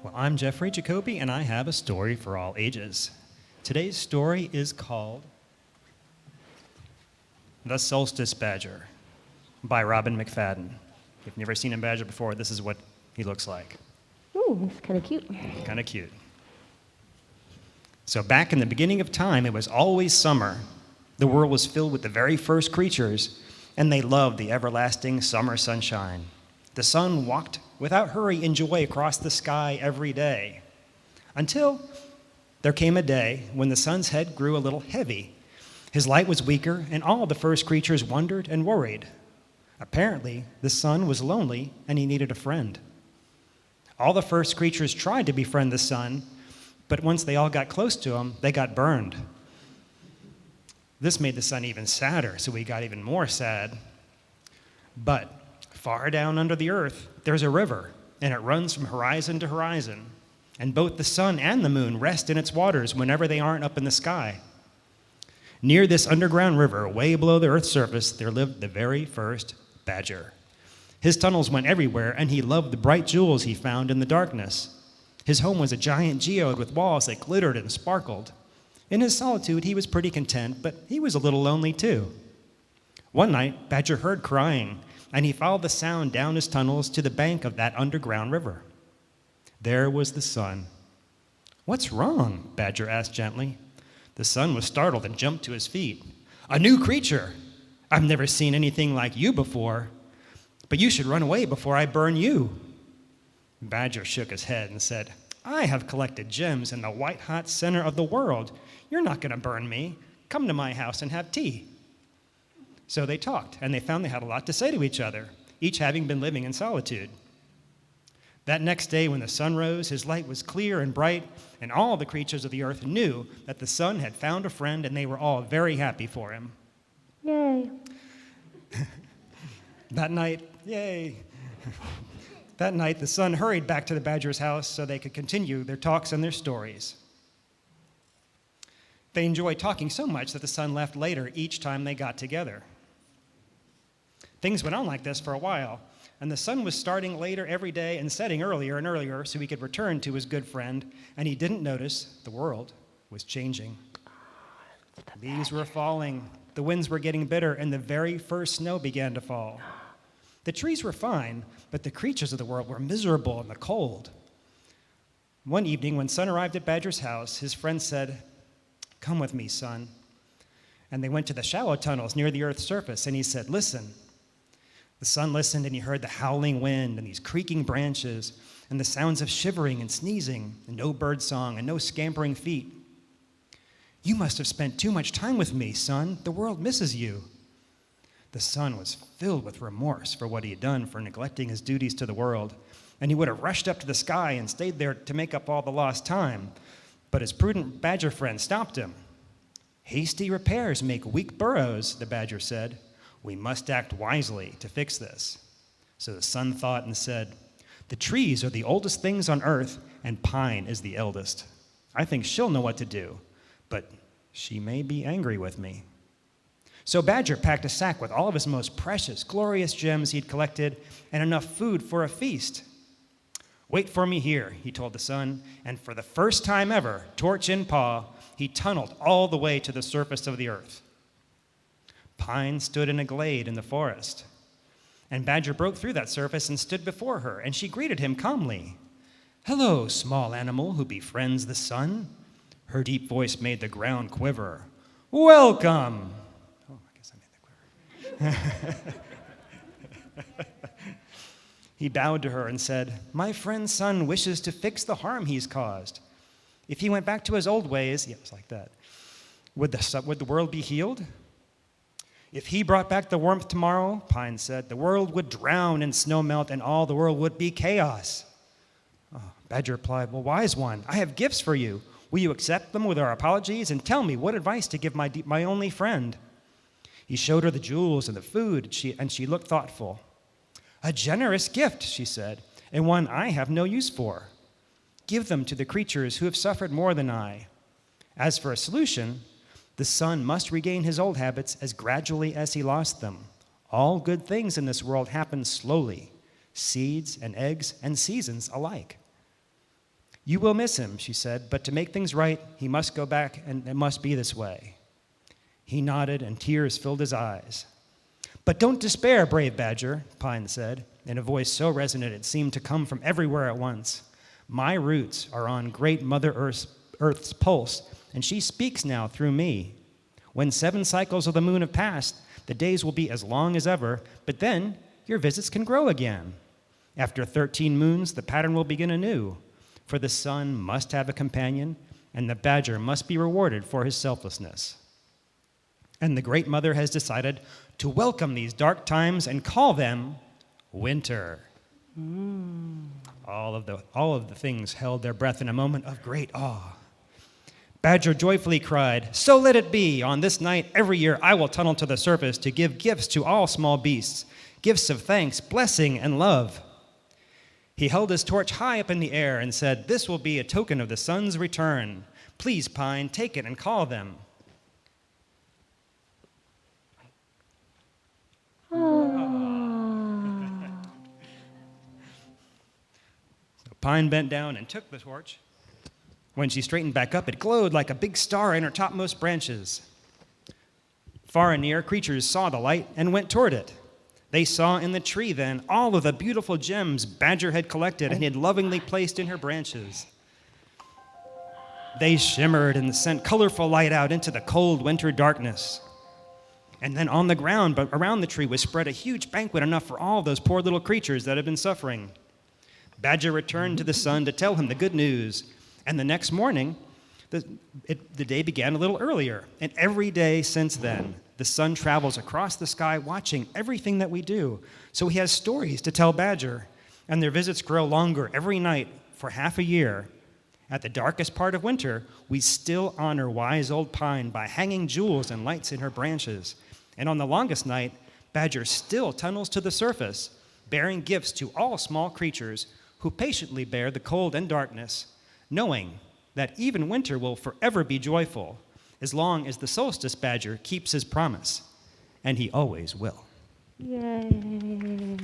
Well, I'm Jeffrey Jacoby, and I have a story for all ages. Today's story is called The Solstice Badger by Robin McFadden. If you've never seen a badger before, this is what he looks like. Ooh, it's kind of cute. Kind of cute. So back in the beginning of time, it was always summer. The world was filled with the very first creatures, and they loved the everlasting summer sunshine. The sun walked without hurry and joy across the sky every day, until there came a day when the sun's head grew a little heavy. His light was weaker, and all the first creatures wondered and worried. Apparently, the sun was lonely, and he needed a friend. All the first creatures tried to befriend the sun, but once they all got close to him, they got burned. This made the sun even sadder, so he got even more sad. But far down under the earth, there's a river, and it runs from horizon to horizon. And both the sun and the moon rest in its waters whenever they aren't up in the sky. Near this underground river, way below the earth's surface, there lived the very first badger. His tunnels went everywhere, and he loved the bright jewels he found in the darkness. His home was a giant geode with walls that glittered and sparkled. In his solitude, he was pretty content, but he was a little lonely too. One night, Badger heard crying, and he followed the sound down his tunnels to the bank of that underground river. There was the sun. "What's wrong?" Badger asked gently. The sun was startled and jumped to his feet. "A new creature! I've never seen anything like you before. But you should run away before I burn you." Badger shook his head and said, "I have collected gems in the white-hot center of the world. You're not going to burn me. Come to my house and have tea." So they talked, and they found they had a lot to say to each other, each having been living in solitude. That next day when the sun rose, his light was clear and bright, and all the creatures of the earth knew that the sun had found a friend, and they were all very happy for him. Yay. That night, That night, the sun hurried back to the badger's house so they could continue their talks and their stories. They enjoyed talking so much that the sun left later each time they got together. Things went on like this for a while, and the sun was starting later every day and setting earlier and earlier so he could return to his good friend, and he didn't notice the world was changing. Leaves were falling, the winds were getting bitter, and the very first snow began to fall. The trees were fine, but the creatures of the world were miserable in the cold. One evening, when Sun arrived at Badger's house, his friend said, "Come with me, Sun." And they went to the shallow tunnels near the earth's surface, and he said, "Listen." The Sun listened, and he heard the howling wind and these creaking branches and the sounds of shivering and sneezing and no bird song and no scampering feet. "You must have spent too much time with me, Sun. The world misses you." The Sun was filled with remorse for what he had done for neglecting his duties to the world, and he would have rushed up to the sky and stayed there to make up all the lost time. But his prudent badger friend stopped him. "Hasty repairs make weak burrows," the badger said. "We must act wisely to fix this." So the Sun thought and said, "The trees are the oldest things on earth, and Pine is the eldest. I think she'll know what to do, but she may be angry with me." So Badger packed a sack with all of his most precious, glorious gems he'd collected and enough food for a feast. "Wait for me here," he told the Sun, and for the first time ever, torch in paw, he tunneled all the way to the surface of the earth. Pine stood in a glade in the forest, and Badger broke through that surface and stood before her, and she greeted him calmly. "Hello, small animal who befriends the sun." Her deep voice made the ground quiver. "Welcome." He bowed to her and said, "My friend Sun wishes to fix the harm he's caused. If he went back to his old ways," it was like that, would the world be healed?" "If he brought back the warmth tomorrow," Pine said, "the world would drown in snow melt and all the world would be chaos." Badger replied, "Well, wise one, I have gifts for you. Will you accept them with our apologies and tell me what advice to give my only friend?" He showed her the jewels and the food, and she looked thoughtful. "A generous gift," she said, "and one I have no use for. Give them to the creatures who have suffered more than I. As for a solution, the Sun must regain his old habits as gradually as he lost them. All good things in this world happen slowly, seeds and eggs and seasons alike." You will miss him, she said, but to make things right, he must go back, and it must be this way. He nodded, and tears filled his eyes. But don't despair, brave Badger, Pine said, in a voice so resonant it seemed to come from everywhere at once. My roots are on great Mother Earth's pulse, and she speaks now through me. When 7 cycles of the moon have passed, the days will be as long as ever, but then your visits can grow again. After 13 moons, the pattern will begin anew, for the sun must have a companion, and the badger must be rewarded for his selflessness. And the Great Mother has decided to welcome these dark times and call them winter. All of the things held their breath in a moment of great awe. Badger joyfully cried, "So let it be. On this night every year I will tunnel to the surface to give gifts to all small beasts, gifts of thanks, blessing, and love." He held his torch high up in the air and said, "This will be a token of the sun's return. Please, Pine, take it and call them." So Pine bent down and took the torch. When she straightened back up, it glowed like a big star in her topmost branches. Far and near, creatures saw the light and went toward it. They saw in the tree, then, all of the beautiful gems Badger had collected and had lovingly placed in her branches. They shimmered and sent colorful light out into the cold winter darkness. And then on the ground, but around the tree, was spread a huge banquet, enough for all those poor little creatures that had been suffering. Badger returned to the sun to tell him the good news. And the next morning, the day began a little earlier. And every day since then, the sun travels across the sky watching everything that we do. So he has stories to tell Badger. And their visits grow longer every night for half a year. At the darkest part of winter, we still honor wise old Pine by hanging jewels and lights in her branches. And on the longest night, Badger still tunnels to the surface, bearing gifts to all small creatures who patiently bear the cold and darkness, knowing that even winter will forever be joyful as long as the solstice badger keeps his promise, and he always will. Yay.